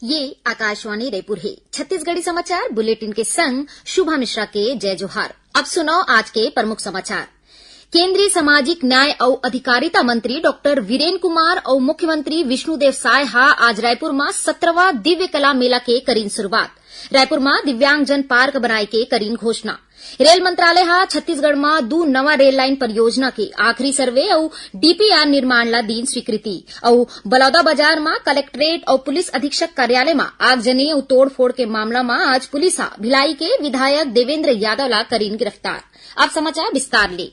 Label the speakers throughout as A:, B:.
A: ये आकाशवाणी रायपुर है। छत्तीसगढ़ी समाचार बुलेटिन के संग शुभा मिश्रा के जय जोहार। अब सुनो आज के प्रमुख समाचार। केंद्रीय सामाजिक न्याय और अधिकारिता मंत्री डॉक्टर वीरेन कुमार और मुख्यमंत्री विष्णुदेव साय आज रायपुर में 17वां दिव्य कला मेला के करीन शुरुआत। रायपुर में दिव्यांगजन पार्क बनाए के करीन घोषणा। रेल मंत्रालय छत्तीसगढ़ में 2 नवा रेल लाइन परियोजना के आखिरी सर्वे और डीपीआर निर्माण ला दीन स्वीकृति। और बलौदाबाजार में कलेक्ट्रेट और पुलिस अधीक्षक कार्यालय में आगजनी और तोड़फोड़ के मामला में आज पुलिस भिलाई के विधायक देवेंद्र यादव ला करीन गिरफ्तार। अब समाचार विस्तार ले।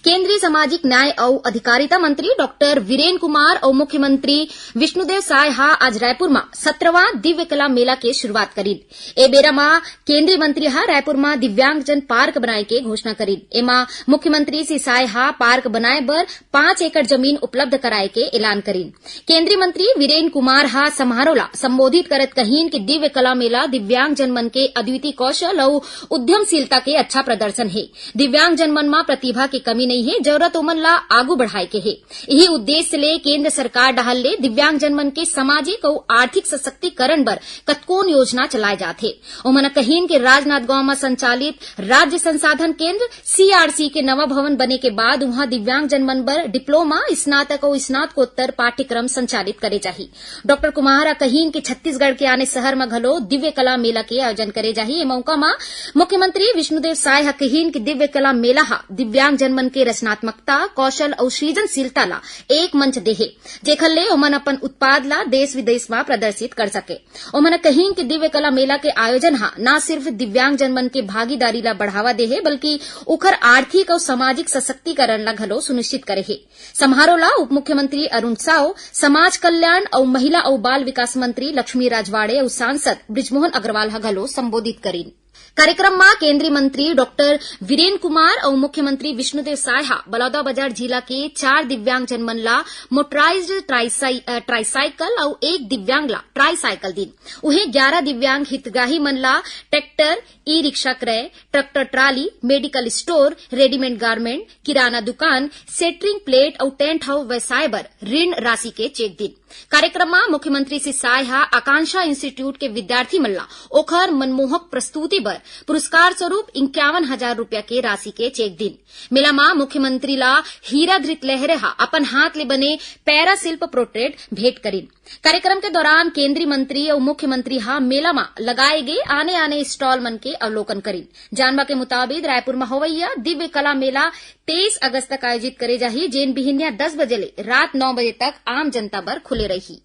A: केंद्रीय सामाजिक न्याय और अधिकारिता मंत्री डॉक्टर वीरेन कुमार और मुख्यमंत्री विष्णुदेव साय आज रायपुर में 17वां दिव्य कला मेला के शुरुआत करीन। ए बेरा में केंद्रीय मंत्री रायपुर में दिव्यांगजन पार्क बनाए के घोषणा करीन। एमा मुख्यमंत्री श्री साय पार्क बनाए बर 5 एकड़ जमीन उपलब्ध कराए के ऐलान करीन। केंद्रीय मंत्री वीरेन कुमार समारोह ला संबोधित करत कहीन कि दिव्य कला मेला दिव्यांगजन मन के अद्वितीय कौशल और उद्यमशीलता के अच्छा प्रदर्शन है। दिव्यांगजन मन में प्रतिभा की कमी नहीं है, जरूरत ओमन ला आगू बढ़ाए के है। यही उद्देश्य ले केंद्र सरकार डहल ले दिव्यांगजन मन के सामाजिक और आर्थिक सशक्तिकरण बर कतकोन योजना चलाए जाथे। ओमन कहीन के राजनांदगांव में संचालित राज्य संसाधन केंद्र सीआरसी के नवा भवन बने के बाद वहां दिव्यांगजन मन बर डिप्लोमा, स्नातक और स्नातकोत्तर पाठ्यक्रम संचालित करे जाही। डॉक्टर कुमार कहीन के छत्तीसगढ़ के आने शहर में घलो दिव्य कला मेला के आयोजन करे जाही। ए मौका में मुख्यमंत्री विष्णुदेव साय कहीन के दिव्य कला मेला दिव्यांगजन मन के रचनात्मकता, कौशल और सृजनशीलता ला एक मंच देहे, जेखर ले ओमन अपन उत्पाद ला देश विदेश में प्रदर्शित कर सके। ओमन कहीन कि दिव्य कला मेला के आयोजन न सिर्फ दिव्यांगजन मन के भागीदारी ला बढ़ावा देहे, बल्कि उखर आर्थिक और सामाजिक सशक्तिकरण ला घलो सुनिश्चित करे है। समारोह ला उप मुख्यमंत्री अरुण साव, समाज कल्याण और महिला और बाल विकास मंत्री लक्ष्मी राजवाड़े और सांसद बृजमोहन अग्रवाल घलो संबोधित करीन। कार्यक्रम में केंद्रीय मंत्री डॉक्टर वीरेन कुमार और मुख्यमंत्री विष्णुदेव साय बलौदाबाजार जिला के 4 दिव्यांगजन मन ला मोटराइज्ड ट्राईसाइकिल और 1 दिव्यांग ला ट्राईसाइकिल दिन। उहे 11 दिव्यांग हितग्राही मन ला ट्रैक्टर, ई रिक्शा क्रय, tractor trolley, medical store, readymade garment, किराना दुकान, सेटरिंग प्लेट और टेंट हाउस व्यवसाय बर ऋण राशि के चेक दिन। कार्यक्रम में मुख्यमंत्री श्री साय आकांक्षा इंस्टीट्यूट के विद्यार्थी मन ला ओखर मनमोहक प्रस्तुति बर पुरस्कार स्वरूप 51,000 रूपया के राशि के चेक दिन। मेला में मुख्यमंत्री ला हीरा धृत लहरे अपन हाथ ले बने पैरा शिल्प पोर्ट्रेट भेंट करीन। कार्यक्रम के दौरान केंद्रीय मंत्री और मुख्यमंत्री मेला में लगाए गए आने स्टॉल मन के अवलोकन करीन। जानवा के मुताबिक रायपुर में होवैया दिव्य कला मेला 23 अगस्त तक आयोजित करे जाही, जेन बिहिनिया 10 बजे ले रात 9 बजे तक आम जनता बर खुले रही।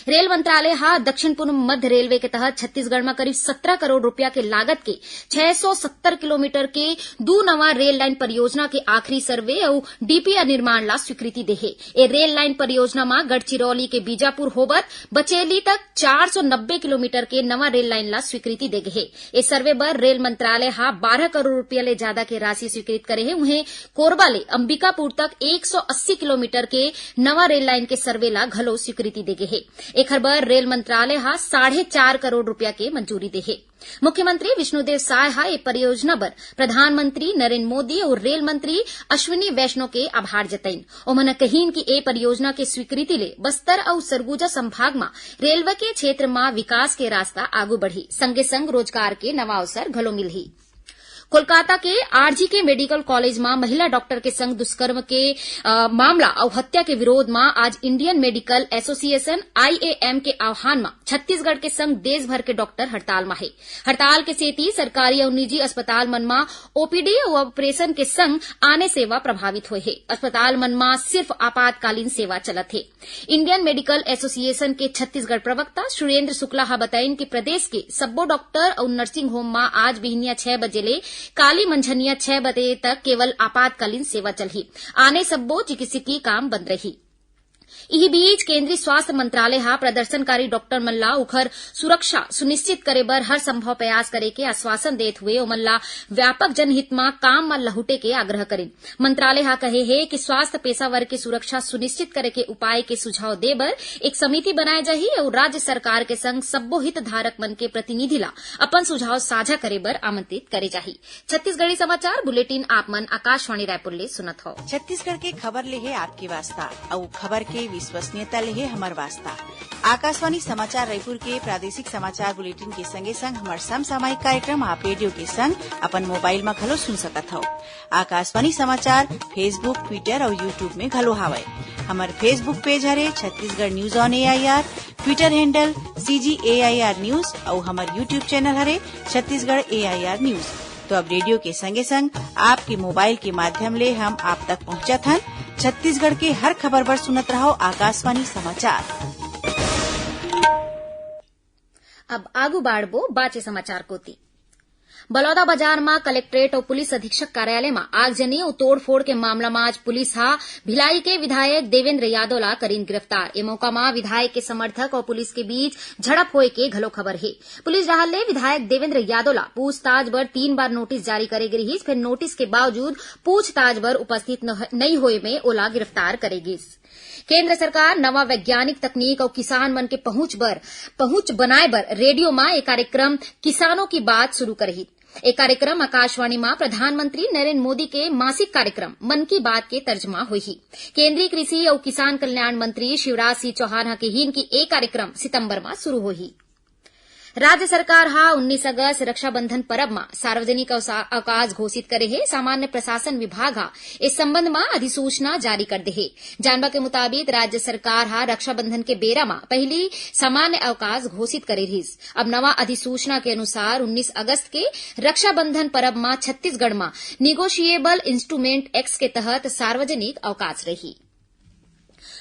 A: रेल मंत्रालय दक्षिण पूर्व मध्य रेलवे के तहत छत्तीसगढ़ में करीब 17 करोड़ रुपया के लागत के 670 किलोमीटर के 2 नवा रेल लाइन परियोजना के आखिरी सर्वे और डीपीआर निर्माण ला स्वीकृति देहे। ए रेल लाइन परियोजना में गढ़चिरौली के बीजापुर होबर बचेली तक 490 किलोमीटर के नवा रेल लाइन ला स्वीकृति दे गए। इस सर्वे बर रेल मंत्रालय 12 करोड़ रुपया ले ज्यादा के राशि स्वीकृत करे है। उन्हें कोरबा ले अंबिकापुर तक 180 किलोमीटर के नवा रेल लाइन के सर्वे ला घलो स्वीकृति दे गए। एक बर रेल मंत्रालय 4.5 करोड़ रुपया के मंजूरी दे है। मुख्यमंत्री विष्णुदेव साय परियोजना पर प्रधानमंत्री नरेंद्र मोदी और रेल मंत्री अश्विनी वैष्णव के आभार जताइन। उन्होंने कहीन कि ए परियोजना के स्वीकृति ले बस्तर और सरगुजा संभाग में रेलवे के क्षेत्र में विकास के रास्ता आगू बढ़ी, संगे संग रोजगार के नवा अवसर घलो मिलही। कोलकाता के आरजी के मेडिकल कॉलेज में महिला डॉक्टर के संग दुष्कर्म के मामला और हत्या के विरोध में आज इंडियन मेडिकल एसोसिएशन IAM के आह्वान में छत्तीसगढ़ के संग देश भर के डॉक्टर हड़ताल में है। हड़ताल के सेती सरकारी और निजी अस्पताल मन में ओपीडी और ऑपरेशन के संग आने सेवा प्रभावित हुए है। अस्पताल मन में सिर्फ आपातकालीन सेवा चलत है। इंडियन मेडिकल एसोसिएशन के छत्तीसगढ़ प्रवक्ता सुरेंद्र शुक्ला बताइन कि प्रदेश के सब्बो डॉक्टर और नर्सिंग होम में आज बिहनिया 6 बजे ले काली मंझनिया 6 बजे तक केवल आपातकालीन सेवा चलही। आने सब्बो चिकित्सकीय काम बंद रही। इही बीच केंद्रीय स्वास्थ्य मंत्रालय प्रदर्शनकारी डॉक्टर मन ला उखर सुरक्षा सुनिश्चित करे बर हर संभव प्रयास करे के आश्वासन देत हुए ओमन ला व्यापक जनहित में काम में लहुटे के आग्रह करें। मंत्रालय कहे है कि स्वास्थ्य पेशावर की सुरक्षा सुनिश्चित करे के उपाय के सुझाव दे बर एक समिति बनाए जाही और राज्य सरकार के संग सब्बो हितधारक मन के प्रतिनिधि ला अपन सुझाव साझा करे बर आमंत्रित करे जाही। छत्तीसगढ़ी समाचार बुलेटिन आप मन आकाशवाणी रायपुर ले सुनत हो।
B: छत्तीसगढ़ के खबर ले है आपके वास्ता और खबर के विश्वसनीयता ले हमार वास्ता। आकाशवाणी समाचार रायपुर के प्रादेशिक समाचार बुलेटिन के संगे संग हमार समसामयिक कार्यक्रम आप रेडियो के संग अपन मोबाइल में घलो सुन सकत हव। आकाशवाणी समाचार फेसबुक, ट्विटर और यूट्यूब में घलो हावय। हमार फेसबुक पेज हरे Chhattisgarh news on AIR, Twitter handle CGAIR news और हमार यूट्यूब चैनल हरे छत्तीसगढ़ AIR न्यूज। तो अब रेडियो के संगे संग आपके मोबाइल के माध्यम ले हम आप तक पहुंचत हन। छत्तीसगढ़ के हर खबर पर सुनत रहो आकाशवाणी समाचार।
A: अब आगू बाढ़बो बाचे समाचार कोती। बलौदा बाजार में कलेक्ट्रेट और पुलिस अधीक्षक कार्यालय में आगजनी और तोड़फोड़ के मामला में आज पुलिस हा भिलाई के विधायक देवेंद्र यादव ला करीन गिरफ्तार। ए मौका में विधायक के समर्थक और पुलिस के बीच झड़प होए के घलो खबर है। पुलिस राहल ले विधायक देवेंद्र यादव ला पूछताछ बर 3 बार नोटिस जारी करे गिरहिस, फिर नोटिस के बावजूद पूछताछ बर उपस्थित नहीं होए में ओला गिरफ्तार करेगिस। केंद्र सरकार नवा वैज्ञानिक तकनीक और किसान मन के पहुंच बनाए बर रेडियो में एक कार्यक्रम किसानों की बात शुरू करही। एक कार्यक्रम आकाशवाणी में प्रधानमंत्री नरेंद्र मोदी के मासिक कार्यक्रम मन की बात के तर्जमा हुई। केंद्रीय कृषि और किसान कल्याण मंत्री शिवराज सिंह चौहान के हिन की एक कार्यक्रम सितंबर में शुरू हुई। राज्य सरकार हा 19 अगस्त रक्षाबंधन परब में सार्वजनिक अवकाश घोषित करे है। सामान्य प्रशासन विभाग हा इस संबंध में अधिसूचना जारी कर दे है। जानवा के मुताबिक राज्य सरकार हा रक्षाबंधन के बेरा में पहली सामान्य अवकाश घोषित करे रहीस। अब नवा अधिसूचना के अनुसार 19 अगस्त के रक्षाबंधन परब में छत्तीसगढ़ में निगोशिएबल इंस्ट्रूमेंट एक्ट के तहत सार्वजनिक अवकाश रही।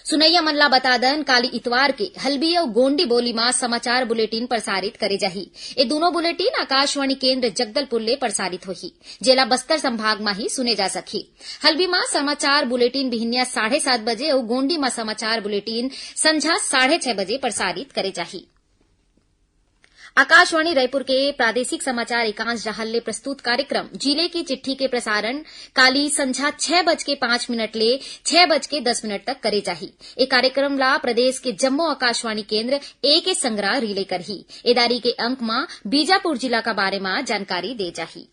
A: सुनैया मनला बतादन काली इतवार के हल्बी और गोंडी बोली में समाचार बुलेटिन प्रसारित करे जाही। ये दोनों बुलेटिन आकाशवाणी केंद्र जगदलपुर ले प्रसारित होही, जेला बस्तर संभाग में ही सुने जा सकी। हल्बी में समाचार बुलेटिन बिहनिया 7:30 बजे और गोंडी में समाचार बुलेटिन संझा 6:30 बजे प्रसारित करे जाही। आकाशवाणी रायपुर के प्रादेशिक समाचार एकांश राहल प्रस्तुत कार्यक्रम जिले की चिट्ठी के प्रसारण काली संझा 6:05 ले 6:10 तक करे जाही। ए कार्यक्रम ला प्रदेश के जम्मो आकाशवाणी केंद्र एक संग्रह रिले करही। एदारी के अंक में बीजापुर जिला का बारे में जानकारी दे जाही।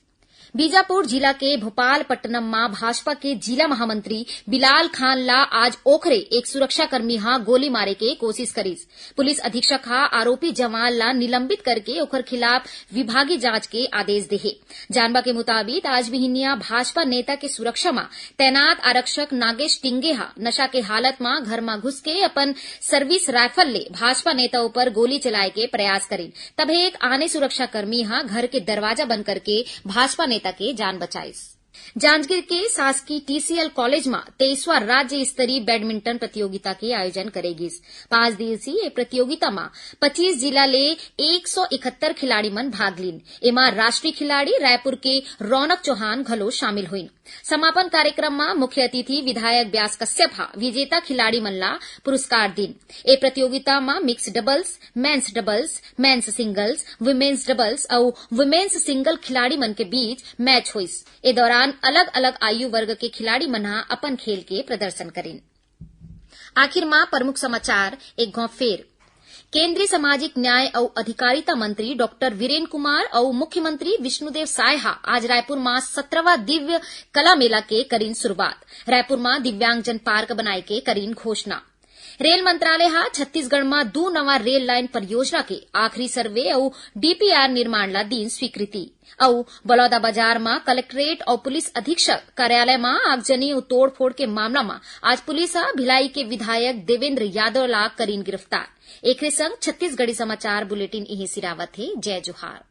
A: बीजापुर जिला के भोपालपट्टनम में भाजपा के जिला महामंत्री बिलाल खान ला आज ओखरे एक सुरक्षाकर्मी हा गोली मारे के कोशिश करीस। पुलिस अधीक्षक हा आरोपी जवान ला निलंबित करके ओखर खिलाफ विभागीय जांच के आदेश देहे। जानवा के मुताबिक आज बिहनिया भाजपा नेता के सुरक्षा में तैनात आरक्षक नागेश टिंगे हा नशा के हालत में घर में घुस के अपन सर्विस राइफल ले भाजपा नेता ऊपर गोली चलाए के प्रयास करीन। तब एक आने सुरक्षाकर्मी हा घर के दरवाजा बंद करके भाजपा नेता के जान बचाइस। जांजगीर के शासकीय TCL कॉलेज में 23वां राज्य स्तरीय बैडमिंटन प्रतियोगिता के आयोजन करेगी। 5 दिवसीय प्रतियोगिता में 25 जिला ले 171 खिलाड़ी मन भाग लीन। एमा राष्ट्रीय खिलाड़ी रायपुर के रौनक चौहान घलो शामिल हुईन। समापन कार्यक्रम में मुख्य अतिथि विधायक व्यास कश्यप हा विजेता खिलाड़ी मन ला पुरस्कार दीन। ए प्रतियोगिता में mix doubles, men's singles, women's doubles और वुमेन्स सिंगल खिलाड़ी मन के बीच मैच हुईस। ए दौरान अलग अलग आयु वर्ग के खिलाड़ी मन हा अपन खेल के प्रदर्शन करेन। आखिर में प्रमुख समाचार एक गौ फेर। केंद्रीय सामाजिक न्याय और अधिकारिता मंत्री डॉक्टर वीरेंद्र कुमार और मुख्यमंत्री विष्णुदेव साय हा आज रायपुर में 17वां दिव्य कला मेला के करीन शुरुआत। रायपुर में दिव्यांगजन पार्क बनाए के करीन घोषणा। रेल मंत्रालय हा छत्तीसगढ़ में 2 नवा रेल लाइन परियोजना के आखिरी सर्वे और DPR निर्माण ला दीन स्वीकृति। और बलौदा बाजार में कलेक्ट्रेट और पुलिस अधीक्षक कार्यालय में आगजनी और तोड़फोड़ के मामला में आज पुलिस भिलाई के विधायक देवेंद्र यादव ला करीन गिरफ्तार। एक संग छत्तीसगढ़ी समाचार बुलेटिन इही सिरावत है। जय जोहार।